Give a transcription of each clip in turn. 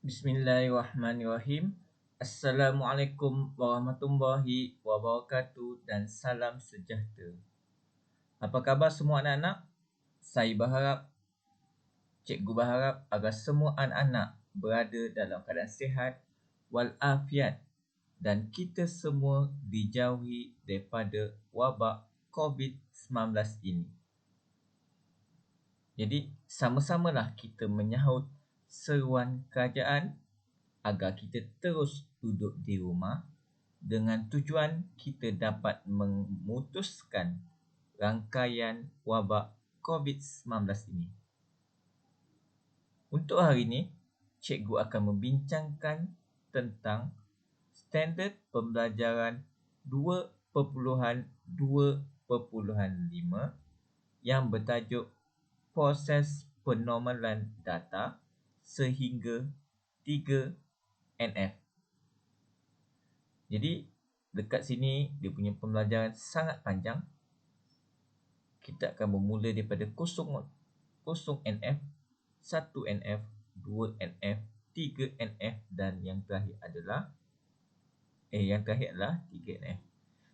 Bismillahirrahmanirrahim. Assalamualaikum warahmatullahi wabarakatuh dan salam sejahtera. Apa khabar semua anak-anak? Cikgu berharap agar semua anak-anak berada dalam keadaan sihat walafiat dan kita semua dijauhi daripada wabak COVID-19 ini. Jadi, sama-samalah kita menyahut seruan kerajaan agar kita terus duduk di rumah dengan tujuan kita dapat memutuskan rangkaian wabak COVID-19 ini. Untuk hari ini, cikgu akan membincangkan tentang standard pembelajaran 2.2.5 yang bertajuk proses penormalan data sehingga 3NF. Jadi, dekat sini dia punya pembelajaran sangat panjang. Kita akan bermula daripada 0NF, 1NF, 2NF, 3NF dan yang terakhir adalah 3NF.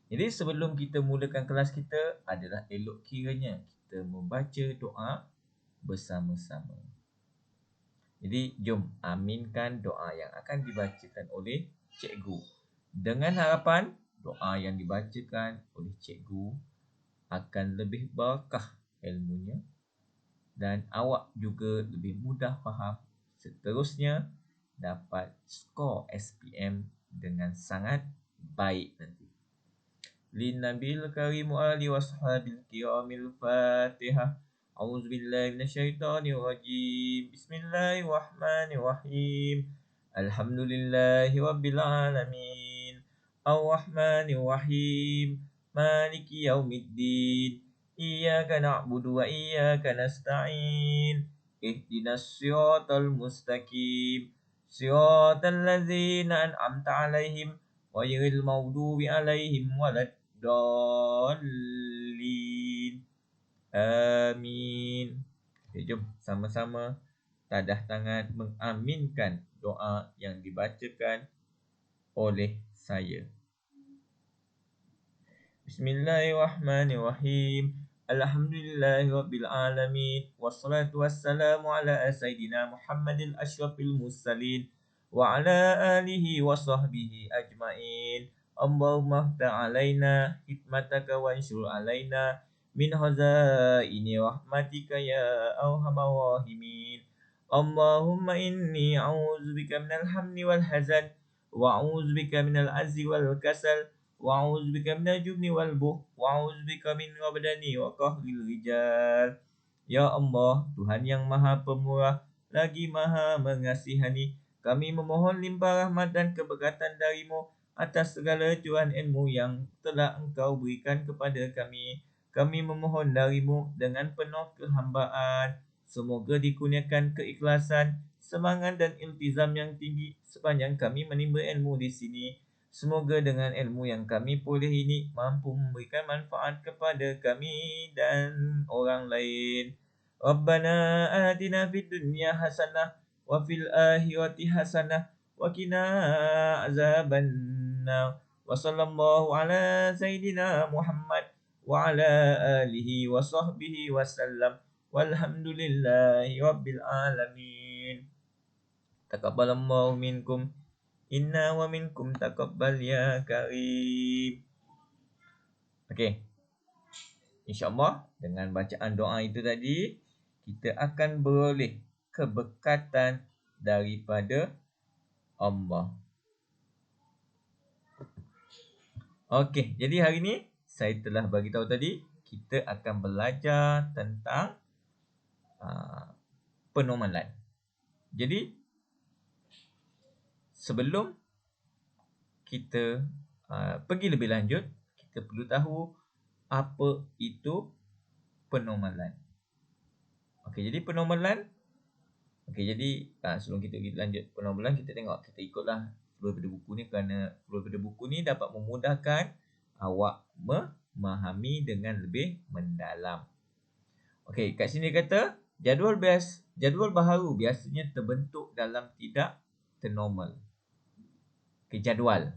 Jadi, sebelum kita mulakan kelas kita, adalah elok kiranya kita membaca doa bersama-sama. Jadi, jom aminkan doa yang akan dibacakan oleh cikgu. Dengan harapan, doa yang dibacakan oleh cikgu akan lebih barakah ilmunya dan awak juga lebih mudah faham. Seterusnya, dapat skor SPM dengan sangat baik nanti. Linnabil karimu ali washabil kiramil fatihah. A'udzubillahi minasyaitonirrajim. Bismillahirrahmanirrahim. Alhamdulillahi rabbil alamin. Ar-Rahmanir-Rahim. Maliki yaumiddin. Iyyaka na'budu wa iyyaka nasta'in. Ihdinas siratal mustaqim. Siratal ladzina an'amta 'alaihim ghairil maghdubi 'alaihim waladdallin. Amin. Okay, jom sama-sama tadah tangan mengaminkan doa yang dibacakan oleh saya. Bismillahirrahmanirrahim. Alhamdulillahirabbil alamin. Wassalatu wassalamu ala sayyidina Muhammadil asyrafil mursalin wa ala alihi wa sahbihi ajmain. Allahumma ta'alaina hikmataka wa anshur alaina min hazaini rahmatika ya arhamar rahimin. Allahumma inni a'udzubika minal hammi wal hazan wa a'udzubika minal azzi wal kasal wa a'udzubika minal jubni wal buh wa a'udzubika min ghabdani wa qahril rijal. Ya Allah, Tuhan yang Maha Pemurah lagi Maha Mengasihani, kami memohon limpah rahmat dan keberkatan darimu atas segala curahan ilmu yang telah Engkau berikan kepada kami. Kami memohon darimu dengan penuh kehambaan. Semoga dikurniakan keikhlasan, semangat dan iltizam yang tinggi sepanjang kami menimba ilmu di sini. Semoga dengan ilmu yang kami peroleh ini mampu memberikan manfaat kepada kami dan orang lain. Rabbana atina fid dunya hasanah wa fil akhirati hasanah wa qina azabannar. Wa sallallahu ala sayyidina Muhammad wa ala alihi wa sahbihi wasallam. Walhamdulillahi rabbil alamin. Taqabbalallahu minkum inna wa minkum taqabbal ya karim. Okey. InsyaAllah dengan bacaan doa itu tadi, kita akan beroleh keberkatan daripada Allah. Okey, jadi hari ini saya telah bagi tahu tadi, kita akan belajar tentang penormalan. Jadi, sebelum kita pergi lebih lanjut, kita perlu tahu apa itu penormalan. Okey, jadi penormalan. Okey, jadi sebelum kita lanjut penormalan, kita tengok, kita ikutlah flow pada buku ni kerana flow pada buku ni dapat memudahkan awak memahami dengan lebih mendalam. Okey, kat sini kata jadual baharu biasanya terbentuk dalam tidak ternormal. Okay, jadual.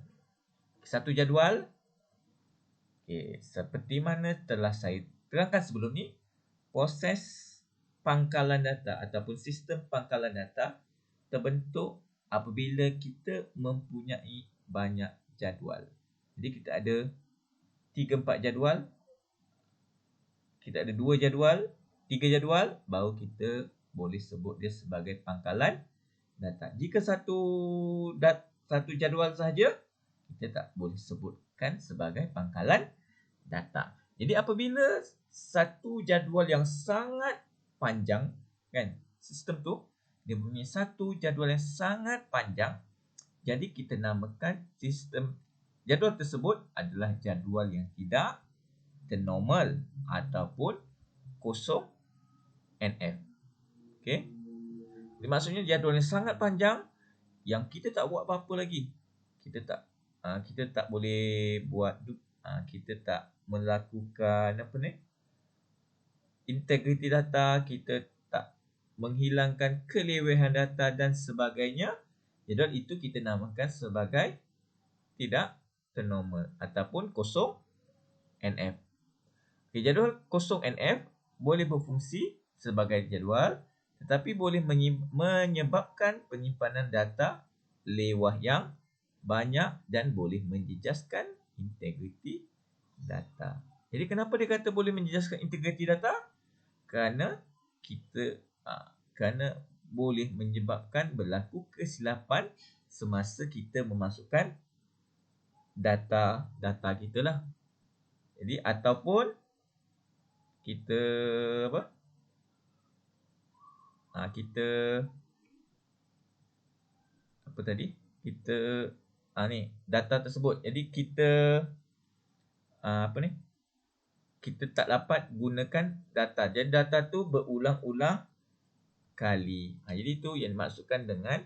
Satu jadual. Okay, seperti mana telah saya terangkan sebelum ni, proses pangkalan data ataupun sistem pangkalan data terbentuk apabila kita mempunyai banyak jadual. Jadi kita ada 3-4 jadual, kita ada 2 jadual, 3 jadual, baru kita boleh sebut dia sebagai pangkalan data. Jika satu jadual sahaja, kita tak boleh sebutkan sebagai pangkalan data. Jadi apabila satu jadual yang sangat panjang, kan, sistem tu dia punya satu jadual yang sangat panjang, jadi kita namakan sistem jadual tersebut adalah jadual yang tidak ternormal ataupun kosong NF. Okey. Jadi maksudnya jadual yang sangat panjang yang kita tak buat apa-apa lagi. Kita tak boleh buat, kita tak melakukan integriti data, kita tak menghilangkan kelewehan data dan sebagainya. Jadual itu kita namakan sebagai tidak ternormal ataupun kosong NF. Okay, jadual kosong NF boleh berfungsi sebagai jadual tetapi boleh menyebabkan penyimpanan data lewah yang banyak dan boleh menjejaskan integriti data. Jadi kenapa dia kata boleh menjejaskan integriti data? Kerana kerana boleh menyebabkan berlaku kesilapan semasa kita memasukkan data kita lah. Jadi ataupun kita data tersebut. Jadi kita kita tak dapat gunakan data. Jadi data tu berulang-ulang kali. Jadi itu yang dimaksudkan dengan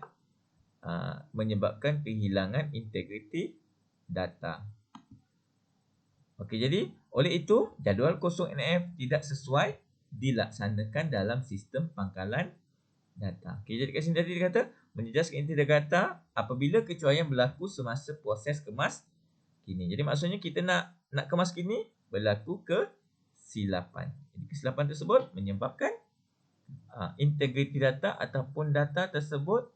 menyebabkan kehilangan integriti data. Okey, jadi oleh itu jadual kosong NF tidak sesuai dilaksanakan dalam sistem pangkalan data. Okey, jadi kat sini tadi dia kata menjejaskan integriti data apabila kecuaian berlaku semasa proses kemas kini. Jadi maksudnya kita nak kemas kini berlaku kesilapan. Jadi kesilapan tersebut menyebabkan integriti data ataupun data tersebut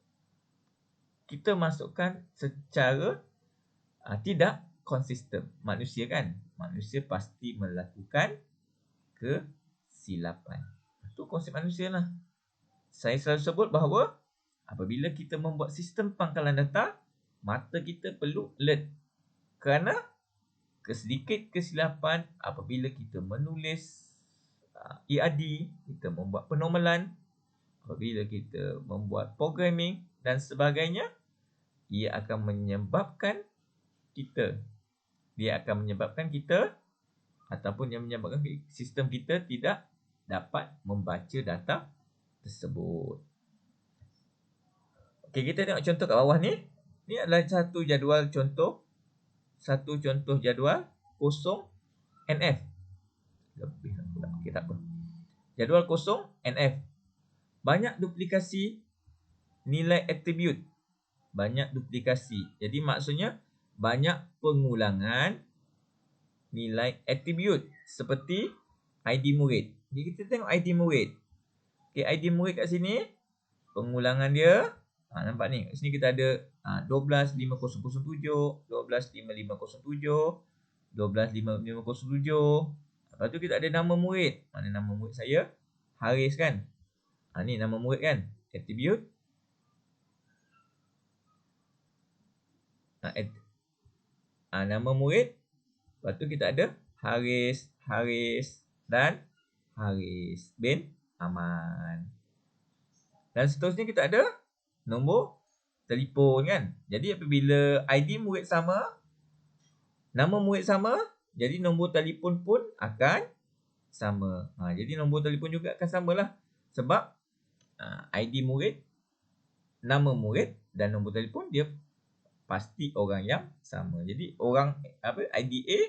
kita masukkan secara tidak konsisten. Manusia kan? Manusia pasti melakukan kesilapan. Itu konsep manusia lah. Saya selalu sebut bahawa apabila kita membuat sistem pangkalan data, mata kita perlu alert. Kerana sedikit kesilapan apabila kita menulis ERD, kita membuat penormalan, apabila kita membuat programming dan sebagainya, ia akan menyebabkan kita ataupun yang menyebabkan sistem kita tidak dapat membaca data tersebut. Okey, kita tengok contoh kat bawah ni. Ni adalah satu contoh jadual kosong NF. Lebih pula. Okey, tak apa. Jadual kosong NF. Banyak duplikasi nilai atribut. Banyak duplikasi. Jadi maksudnya banyak pengulangan nilai atribut seperti ID murid. Jadi kita tengok ID murid. Okey, ID murid kat sini pengulangan dia nampak ni. Kat sini kita ada 125007, 125507, 125507. Lepas tu kita ada nama murid. Mana nama murid saya? Haris kan? Ni nama murid kan? Atribut. Nama murid. Lepas tu kita ada Haris dan Haris bin Aman. Dan seterusnya kita ada nombor telefon kan. Jadi apabila ID murid sama, nama murid sama, jadi nombor telefon pun akan sama. Jadi nombor telefon juga akan samalah. Sebab ID murid, nama murid dan nombor telefon dia pasti orang yang sama. Jadi ID A,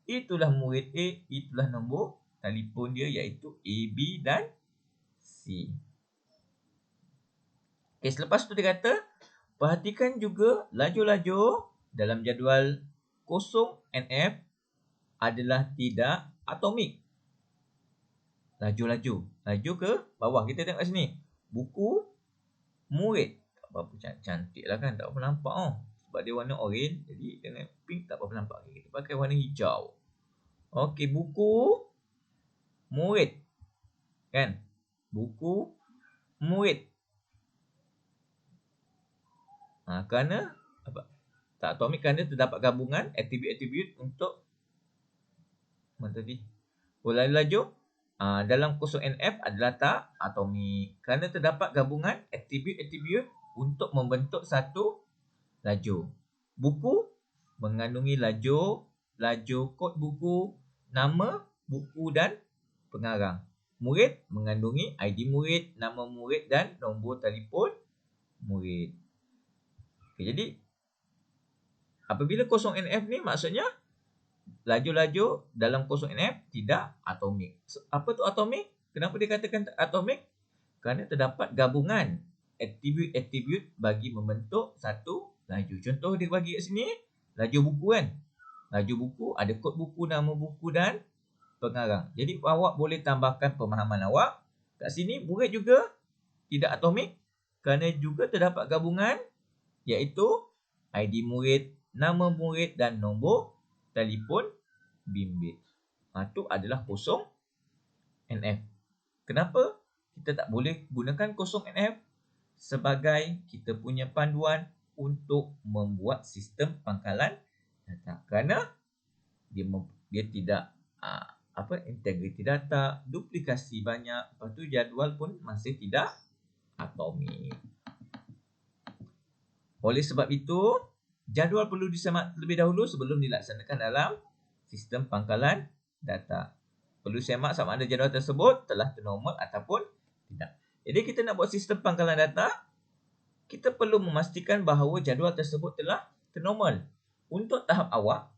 itulah murid A, itulah nombor telefon dia iaitu A, B dan C. Okey, selepas tu dia kata Perhatikan juga laju-laju dalam jadual kosong NF adalah tidak atomik. Laju-laju. Laju ke bawah. Kita tengok kat sini. Buku murid. Tak berapa cantik lah kan. Tak berapa nampak. Sebab dia warna orange. Jadi dengan pink tak berapa nampak. Kita pakai warna hijau. Okey, buku murid. Kan? Buku murid. Kerana apa? Tak atomik kerana terdapat gabungan atribut-atribut untuk mana tadi? Laju dalam kosong NF adalah tak atomik kerana terdapat gabungan atribut-atribut untuk membentuk satu laju. Buku mengandungi laju kod buku, nama buku dan pengarang. Murid mengandungi ID murid, nama murid dan nombor telefon murid. Okay, jadi apabila kosong NF ni maksudnya laju-laju dalam kosong NF tidak atomik. Apa tu atomik? Kenapa dikatakan atomik? Kerana terdapat gabungan atribut-atribut bagi membentuk satu laju. Contoh dia bagi kat sini, laju buku kan. Laju buku ada kod buku, nama buku dan pengarang. Jadi awak boleh tambahkan pemahaman awak. Kat sini murid juga tidak atomik kerana juga terdapat gabungan iaitu ID murid, nama murid dan nombor telefon bimbit. Itu adalah kosong NF. Kenapa kita tak boleh gunakan kosong NF sebagai kita punya panduan untuk membuat sistem pangkalan data? Kerana dia tidak integriti data, duplikasi banyak, lepas tu jadual pun masih tidak atomik. Oleh sebab itu, jadual perlu disemak terlebih dahulu sebelum dilaksanakan dalam sistem pangkalan data. Perlu semak sama ada jadual tersebut telah ternormal ataupun tidak. Jadi kita nak buat sistem pangkalan data, kita perlu memastikan bahawa jadual tersebut telah ternormal. Untuk tahap awak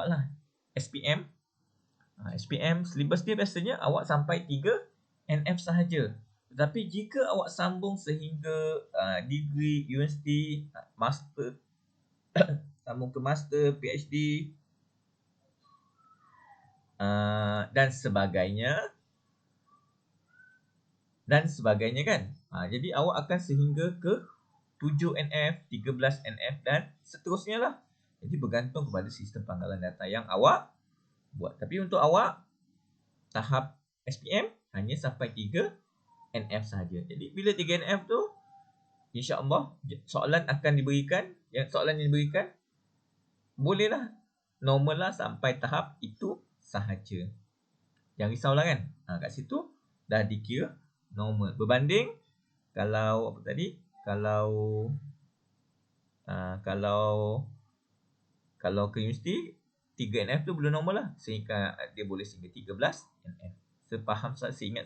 lah, SPM. SPM syllabus dia biasanya awak sampai 3 NF sahaja. Tetapi jika awak sambung sehingga degree, universiti, master, sambung ke master, PhD dan sebagainya kan. Jadi awak akan sehingga ke 7 NF, 13 NF dan seterusnya lah. Jadi bergantung kepada sistem pangkalan data yang awak buat. Tapi untuk awak tahap SPM hanya sampai 3 NF sahaja. Jadi bila 3 NF tu insya-Allah soalan akan diberikan, soalan yang diberikan bolehlah normal lah sampai tahap itu sahaja. Jangan risaulah kan. Kat situ dah dikira normal. Berbanding kalau apa tadi? Kalau ke universiti 3 NF tu belum normal lah. Sehingga dia boleh sehingga 13 NF.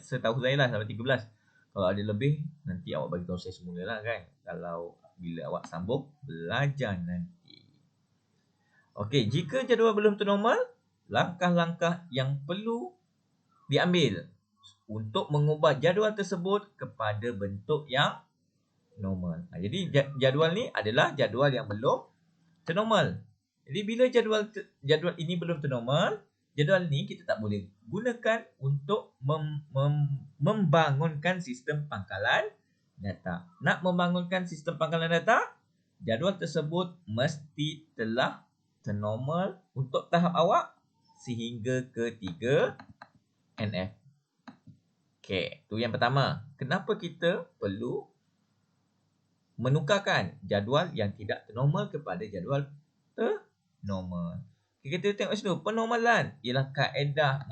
Setahu saya lah sampai 13. Kalau ada lebih, nanti awak bagi tahu saya semula lah kan. Kalau bila awak sambung belajar nanti. Okey, jika jadual belum ternormal, langkah-langkah yang perlu diambil untuk mengubah jadual tersebut kepada bentuk yang normal. Jadi jadual ni adalah jadual yang belum ternormal. Jadi bila jadual ini belum ternormal, jadual ni kita tak boleh gunakan untuk membangunkan sistem pangkalan data. Nak membangunkan sistem pangkalan data, jadual tersebut mesti telah ternormal untuk tahap awak sehingga ke 3 NF. Okey, tu yang pertama. Kenapa kita perlu menukarkan jadual yang tidak ternormal kepada jadual ternormal? Kita tengok sini, penormalan ialah kaedah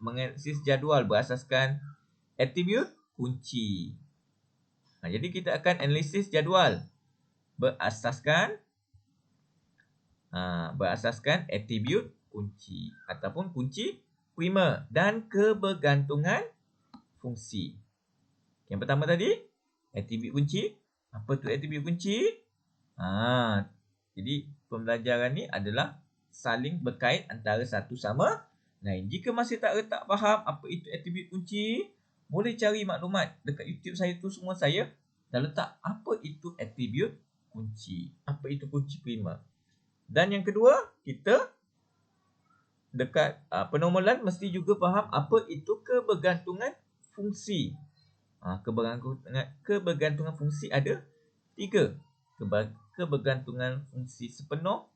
menganalisis jadual berasaskan atribut kunci. Jadi kita akan analisis jadual berasaskan atribut kunci ataupun kunci primer dan kebergantungan fungsi. Yang pertama tadi, atribut kunci. Apa tu atribut kunci? Jadi pembelajaran ni adalah saling berkait antara satu sama lain. Jika masih tak faham apa itu atribut kunci, boleh cari maklumat dekat YouTube saya tu semua saya dah letak apa itu atribut kunci, apa itu kunci prima. Dan yang kedua, kita dekat penormalan mesti juga faham apa itu kebergantungan fungsi. Kebergantungan fungsi ada 3. Kebergantungan fungsi sepenuh,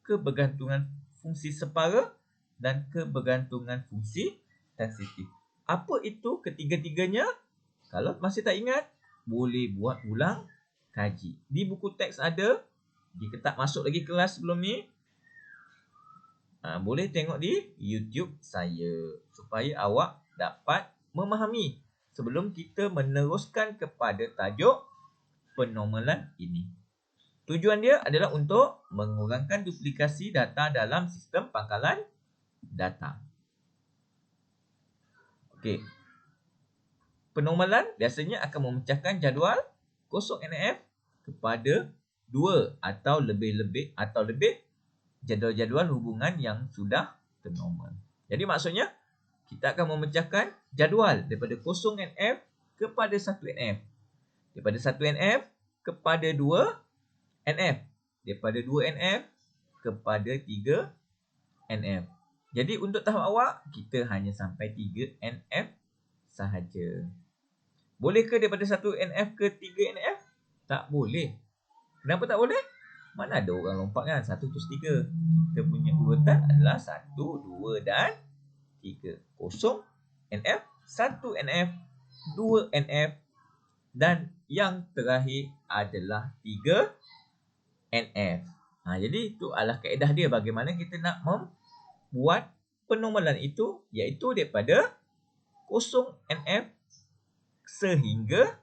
kebergantungan fungsi separa, dan kebergantungan fungsi transitif. Apa itu ketiga-tiganya? Kalau masih tak ingat, boleh buat ulang kaji. Di buku teks ada, jika tak masuk lagi kelas sebelum ni, boleh tengok di YouTube saya supaya awak dapat memahami sebelum kita meneruskan kepada tajuk penormalan ini. Tujuan dia adalah untuk mengurangkan duplikasi data dalam sistem pangkalan data. Okey. Penormalan biasanya akan memecahkan jadual kosong NF kepada 2 atau lebih jadual-jadual hubungan yang sudah ternormal. Jadi maksudnya kita akan memecahkan jadual daripada kosong NF kepada 1 NF. Daripada 1 NF kepada 2 NF. Daripada 2 NF kepada 3 NF. Jadi untuk tahap awak, kita hanya sampai 3 NF sahaja. Bolehkah daripada 1 NF ke 3 NF? Tak boleh. Kenapa tak boleh? Mana ada orang lompat kan? 1 terus 3. Kita punya urutan adalah 1, 2 dan 3. Kosong NF, 1 NF, 2 NF dan yang terakhir adalah 3 NF. Jadi itu adalah kaedah dia bagaimana kita nak membuat penormalan itu, iaitu daripada kosong NF sehingga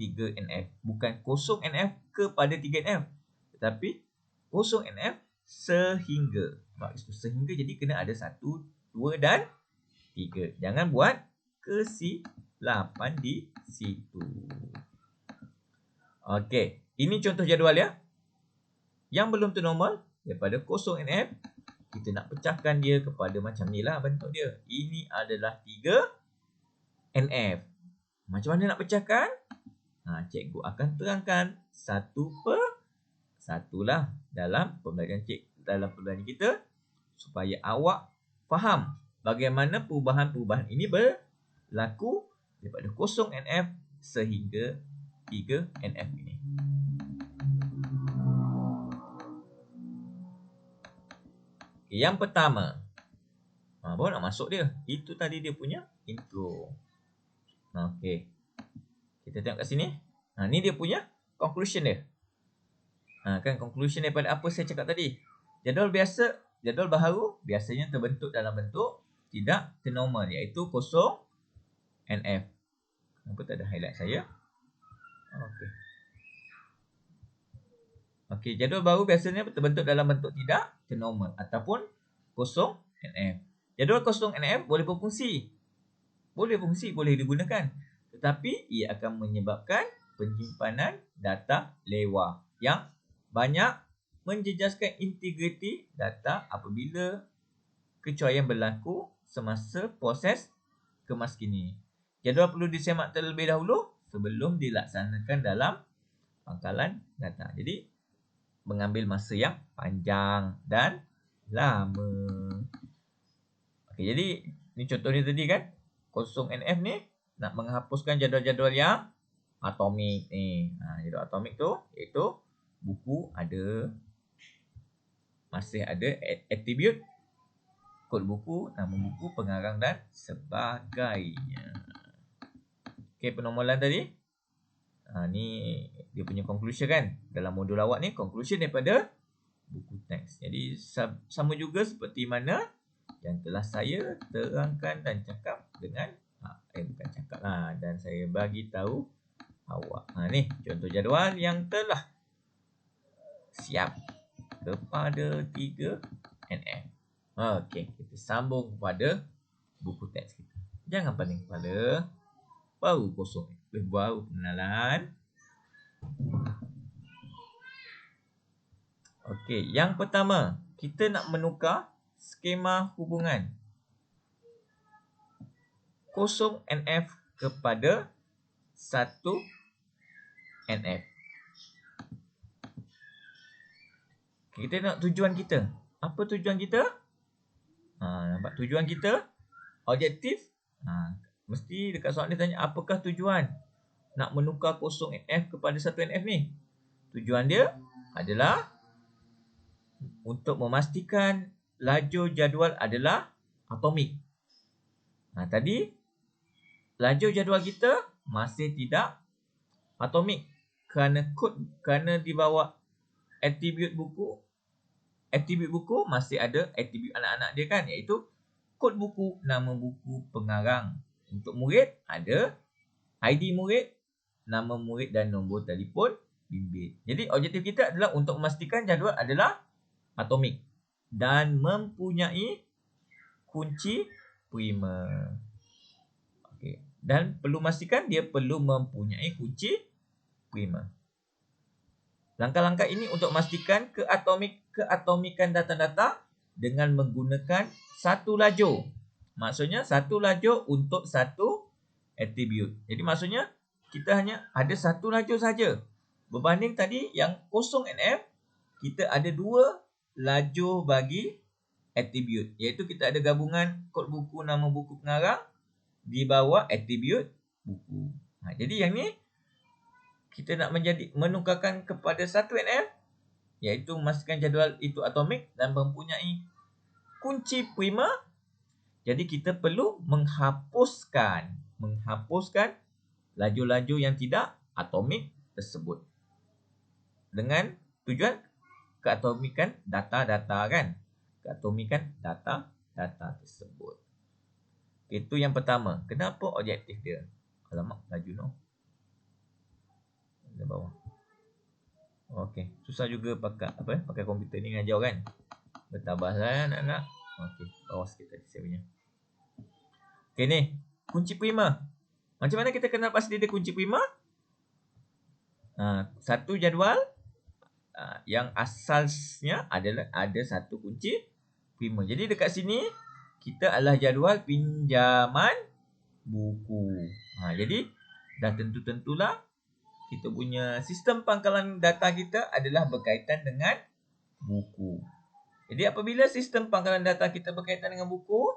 3 NF. Bukan kosong NF kepada 3 NF. Tetapi kosong NF sehingga. Sebab itu sehingga, jadi kena ada 1, 2 dan 3. Jangan buat kesilapan di situ. Okey, ini contoh jadual ya. Yang belum ternormal, daripada kosong NF, kita nak pecahkan dia kepada macam ni lah bentuk dia. Ini adalah 3 NF. Macam mana nak pecahkan? Cikgu akan terangkan satu per satu lah dalam pembelajaran kita supaya awak faham bagaimana perubahan-perubahan ini berlaku daripada kosong NF sehingga 3 NF ini. Yang pertama, baru nak masuk dia. Itu tadi dia punya intro. Okey. Kita tengok kat sini. Ni dia punya conclusion dia. Kan conclusion daripada apa saya cakap tadi. Jadual baharu biasanya terbentuk dalam bentuk tidak ternormal, iaitu kosong NF. Kenapa tak ada highlight saya? Okey, jadual baru biasanya terbentuk dalam bentuk tidak ternormal ataupun kosong NF. Jadual kosong NF boleh berfungsi. Boleh digunakan. Tetapi ia akan menyebabkan penyimpanan data lewat yang banyak, menjejaskan integriti data apabila kecuaian berlaku semasa proses kemaskini. Jadual perlu disemak terlebih dahulu sebelum dilaksanakan dalam pangkalan data. Jadi mengambil masa yang panjang dan lama. Okey, jadi ni contohnya tadi kan. Kosong NF ni nak menghapuskan jadual-jadual yang atomik ni. Jadual atomik tu iaitu buku ada, masih ada atribut, kod buku, nama buku, pengarang dan sebagainya. Okey, penormalan tadi. Ni dia punya conclusion kan. Dalam modul awak ni conclusion daripada buku teks. Jadi sama juga seperti mana yang telah saya terangkan dan cakap dengan bukan cakap lah, dan saya bagi tahu awak. Ni contoh jadual yang telah siap kepada 3 NF. Okey, kita sambung kepada buku teks kita. Jangan paling kepala. Baru kosong. Baru pengenalan. Okey, yang pertama, kita nak menukar skema hubungan kosong NF kepada 1 NF. Kita nak tujuan kita. Apa tujuan kita? Nampak tujuan kita? Objektif. Mesti dekat soalan dia tanya, apakah tujuan nak menukar 0NF kepada 1NF ni? Tujuan dia adalah untuk memastikan lajur jadual adalah atomik. Tadi lajur jadual kita masih tidak atomik kerana di bawah atribut buku. Atribut buku masih ada atribut anak-anak dia kan, iaitu kod buku, nama buku, pengarang. Untuk murid ada ID murid, nama murid dan nombor telefon bimbit. Jadi objektif kita adalah untuk memastikan jadual adalah atomik dan mempunyai kunci primer. Okey. Dan perlu memastikan dia perlu mempunyai kunci primer. Langkah-langkah ini untuk memastikan keatomikan data-data dengan menggunakan satu lajur. Maksudnya satu lajur untuk satu atribut. Jadi maksudnya kita hanya ada satu lajur saja. Berbanding tadi yang 0NF, kita ada dua lajur bagi atribut. Iaitu kita ada gabungan kod buku, nama buku, pengarang di bawah atribut buku. Jadi yang ni kita nak menukarkan kepada 1NF, iaitu memastikan jadual itu atomik dan mempunyai kunci primer. Jadi kita perlu menghapuskan lajur-lajur yang tidak atomik tersebut dengan tujuan keatomikan data-data kan. Keatomikan data-data tersebut. Itu yang pertama. Kenapa objektif dia? Alamak, laju no. Di bawah. Okey, susah juga pakai komputer ni ngajar kan. Bertabahlah anak-anak. Okey, bawah sikit tadi saya punya. Okey ni, kunci primer. Macam mana kita kenal pasti dia kunci primer? Satu jadual yang asalnya adalah ada satu kunci primer. Jadi dekat sini kita adalah jadual pinjaman buku. Jadi dah tentu-tentulah kita punya sistem pangkalan data kita adalah berkaitan dengan buku. Jadi apabila sistem pangkalan data kita berkaitan dengan buku,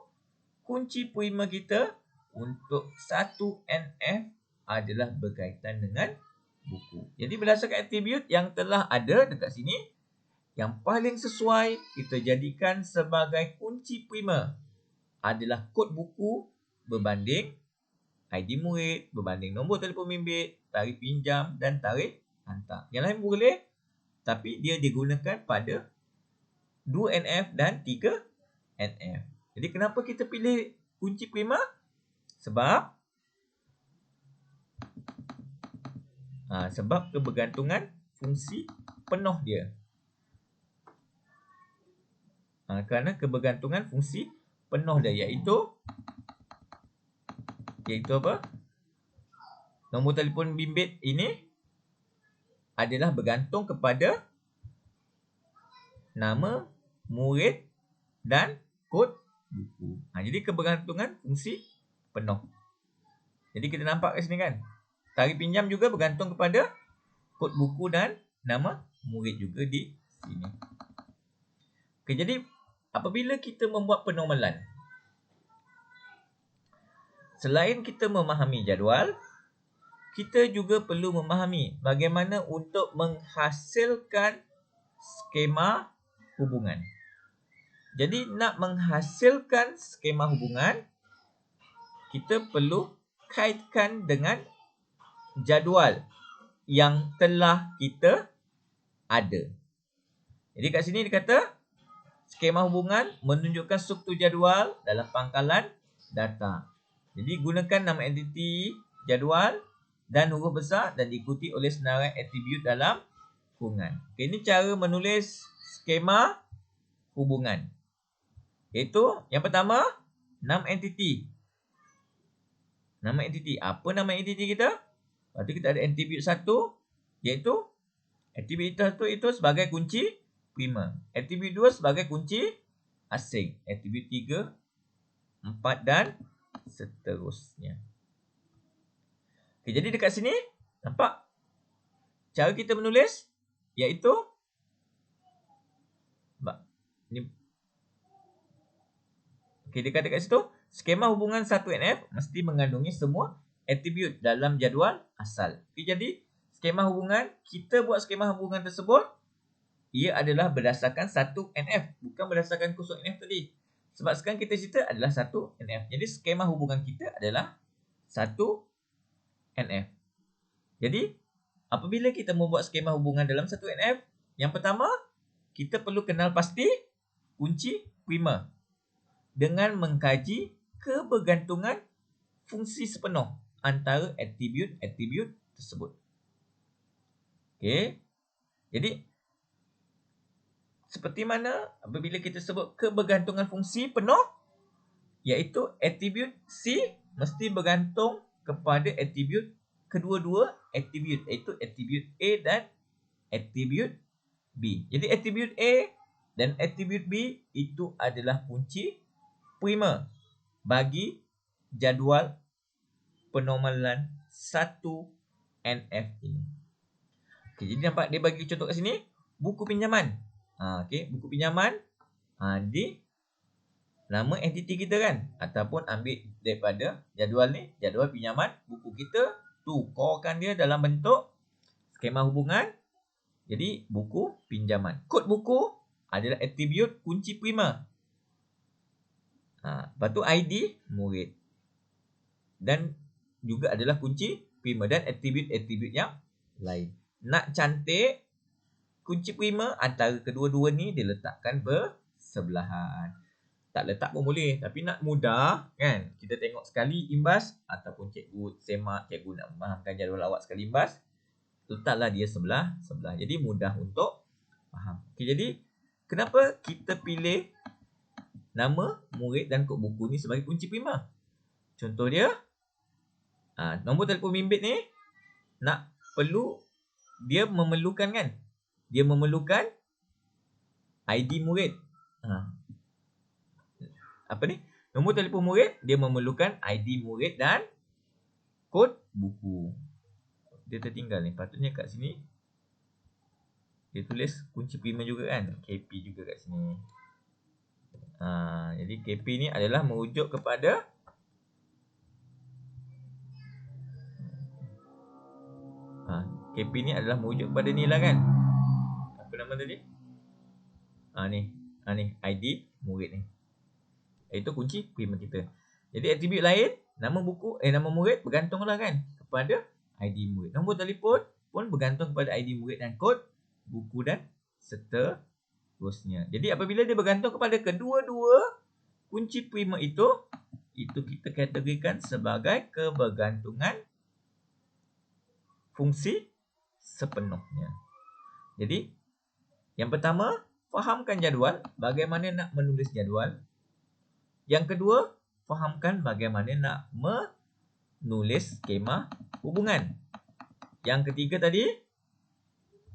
kunci primer kita untuk 1NF adalah berkaitan dengan buku. Jadi berdasarkan atribut yang telah ada dekat sini, yang paling sesuai kita jadikan sebagai kunci primer adalah kod buku berbanding ID murid, berbanding nombor telefon bimbit, tarikh pinjam dan tarikh hantar. Yang lain boleh, tapi dia digunakan pada 2NF dan 3NF. Jadi kenapa kita pilih kunci primer? Sebab kebergantungan fungsi penuh dia. Kerana kebergantungan fungsi penuh dia, iaitu apa? Nombor telefon bimbit ini adalah bergantung kepada nama murid dan kod buku. Jadi kebergantungan fungsi penuh. Jadi kita nampak kat sini kan. Tarikh pinjam juga bergantung kepada kod buku dan nama murid juga di sini. Okey, jadi apabila kita membuat penormalan, selain kita memahami jadual, kita juga perlu memahami bagaimana untuk menghasilkan skema hubungan. Jadi nak menghasilkan skema hubungan, kita perlu kaitkan dengan jadual yang telah kita ada. Jadi kat sini dia kata skema hubungan menunjukkan struktur jadual dalam pangkalan data. Jadi gunakan nama entiti jadual dan huruf besar dan diikuti oleh senarai atribut dalam kurungan. Okay, ini cara menulis skema hubungan. Iaitu yang pertama, nama entiti. Nama entiti. Apa nama entiti kita? Lepas tu kita ada atribut 1, iaitu atribut 1 itu sebagai kunci primer. Atribut 2 sebagai kunci asing. Atribut 3, 4 dan seterusnya. Okay, jadi dekat sini nampak cara kita menulis iaitu Ini okey, dia kata kat situ, skema hubungan 1NF mesti mengandungi semua atribut dalam jadual asal. Okay, jadi skema hubungan, kita buat skema hubungan tersebut, ia adalah berdasarkan 1NF, bukan berdasarkan kosong NF tadi. Sebab sekarang kita cerita adalah 1NF. Jadi skema hubungan kita adalah 1NF. Jadi apabila kita membuat skema hubungan dalam 1NF, yang pertama, kita perlu kenal pasti kunci prima dengan mengkaji kebergantungan fungsi sepenuh antara atribut-atribut tersebut. Okey. Jadi seperti mana apabila kita sebut kebergantungan fungsi penuh, iaitu atribut C mesti bergantung kepada atribut kedua-dua atribut, iaitu atribut A dan atribut B. Jadi atribut A dan atribut B itu adalah kunci prima bagi jadual penormalan 1NF ini. Okay, jadi nampak dia bagi contoh kat sini, buku pinjaman. Okey, buku pinjaman di nama entiti kita kan, ataupun ambil daripada jadual ni, jadual pinjaman buku kita, tukarkan dia dalam bentuk skema hubungan. Jadi buku pinjaman. Kod buku adalah atribut kunci prima. Lepas tu ID murid. Dan juga adalah kunci prima dan atribut-atribut yang lain. Nak cantik, kunci prima antara kedua-dua ni diletakkan bersebelahan. Tak letak pun boleh, tapi nak mudah kan, kita tengok sekali imbas ataupun cikgu semak, cikgu nak memahamkan jadual awak sekali imbas, letaklah dia sebelah. Jadi mudah untuk faham. Okay, jadi kenapa kita pilih nama, murid dan kod buku ni sebagai kunci prima? Contoh dia, nombor telefon bimbit ni dia memerlukan kan? Dia memerlukan ID murid. Nombor telefon murid, dia memerlukan ID murid dan kod buku. Dia tertinggal ni. Patutnya kat sini dia tulis kunci prima juga kan? KP juga kat sini. Jadi KP ni adalah merujuk kepada KP ni adalah merujuk kepada ni lah kan? Apa nama tadi? Ni ID murid ni. Itu kunci prima kita. Jadi atribut lain, nama murid bergantunglah kan kepada ID murid. Nombor telefon pun bergantung kepada ID murid dan kod buku dan seterusnya. Jadi apabila dia bergantung kepada kedua-dua kunci prima itu kita kategorikan sebagai kebergantungan fungsi sepenuhnya. Jadi yang pertama, fahamkan jadual, bagaimana nak menulis jadual. Yang kedua, fahamkan bagaimana nak menulis skema hubungan. Yang ketiga tadi,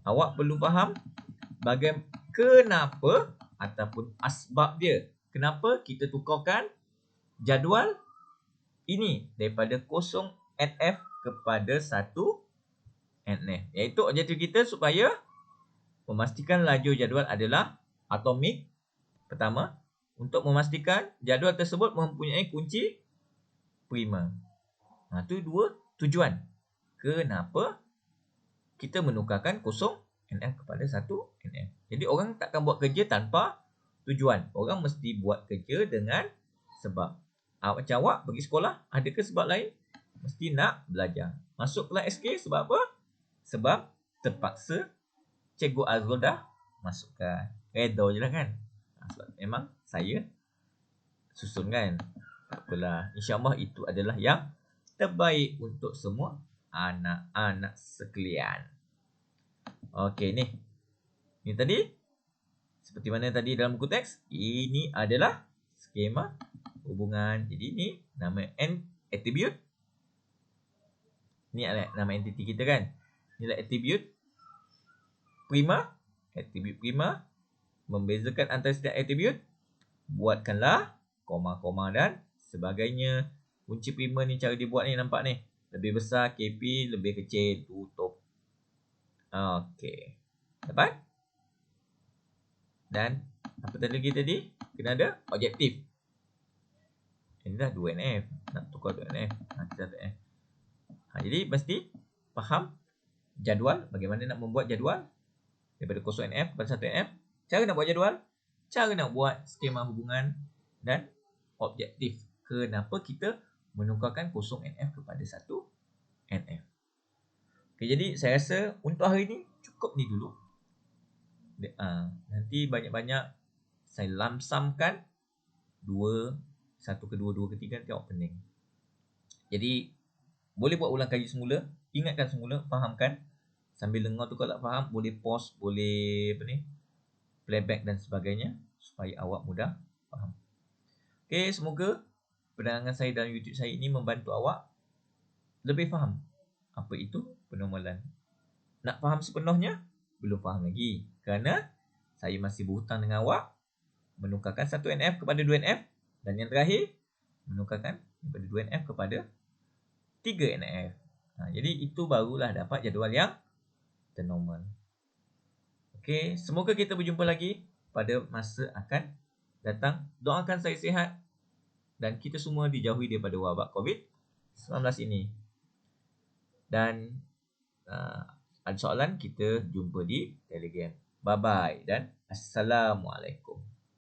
awak perlu faham kenapa ataupun asbab dia. Kenapa kita tukarkan jadual ini daripada 0NF kepada 1NF. Iaitu objektif kita supaya memastikan laju jadual adalah atomik. Pertama, untuk memastikan jadual tersebut mempunyai kunci prima. Itu dua tujuan. Kenapa kita menukarkan 0NF kepada 1NF. Jadi orang takkan buat kerja tanpa tujuan. Orang mesti buat kerja dengan sebab. Macam awak pergi sekolah, adakah sebab lain? Mesti nak belajar. Masuk kelas SK sebab apa? Sebab terpaksa Cikgu Azrul dah masukkan. Redha je lah kan. Sebab memang saya susun kan. Tak apalah. InsyaAllah itu adalah yang terbaik untuk semua anak-anak sekalian. Okey ni. Ni tadi. Seperti mana tadi dalam buku teks. Ini adalah skema hubungan. Jadi ni nama atribut. Ni adalah nama entiti kita kan. Ni adalah atribut prima. Atribut prima. Membezakan antara setiap atribut. Buatkanlah koma-koma dan sebagainya. Kunci prima ni cara dibuat ni nampak ni. Lebih besar KP, lebih kecil tutup. Okey. Dapat? Dan Apa lagi tadi? Kena ada objektif. Ini dah 2NF. Nak tukar 2NF. Kita 2NF. Jadi mesti faham jadual. Bagaimana nak membuat jadual daripada 0NF kepada 1NF. Cara nak buat jadual. Cara nak buat skema hubungan. Dan objektif. Kenapa kita menukarkan 0NF kepada 1NF. Okay, jadi saya rasa untuk hari ni cukup ni dulu. Nanti banyak-banyak saya lamsamkan 2, 1 ke 2, 2 ke 3 nanti awak pening. Jadi boleh buat ulang kaji semula, ingatkan semula, fahamkan. Sambil dengar tu kalau tak faham, boleh pause, boleh playback dan sebagainya supaya awak mudah faham. Okay, semoga penerangan saya dalam YouTube saya ini membantu awak lebih faham apa itu penormalan. Nak faham sepenuhnya, belum faham lagi. Kerana saya masih berhutang dengan awak menukarkan 1NF kepada 2NF. Dan yang terakhir, menukarkan daripada 2NF kepada 3NF. Jadi itu barulah dapat jadual yang ternormal. Okey, semoga kita berjumpa lagi pada masa akan datang. Doakan saya sihat dan kita semua dijauhi daripada wabak COVID-19 ini. Dan ada soalan, kita jumpa di Telegram. Bye-bye dan Assalamualaikum.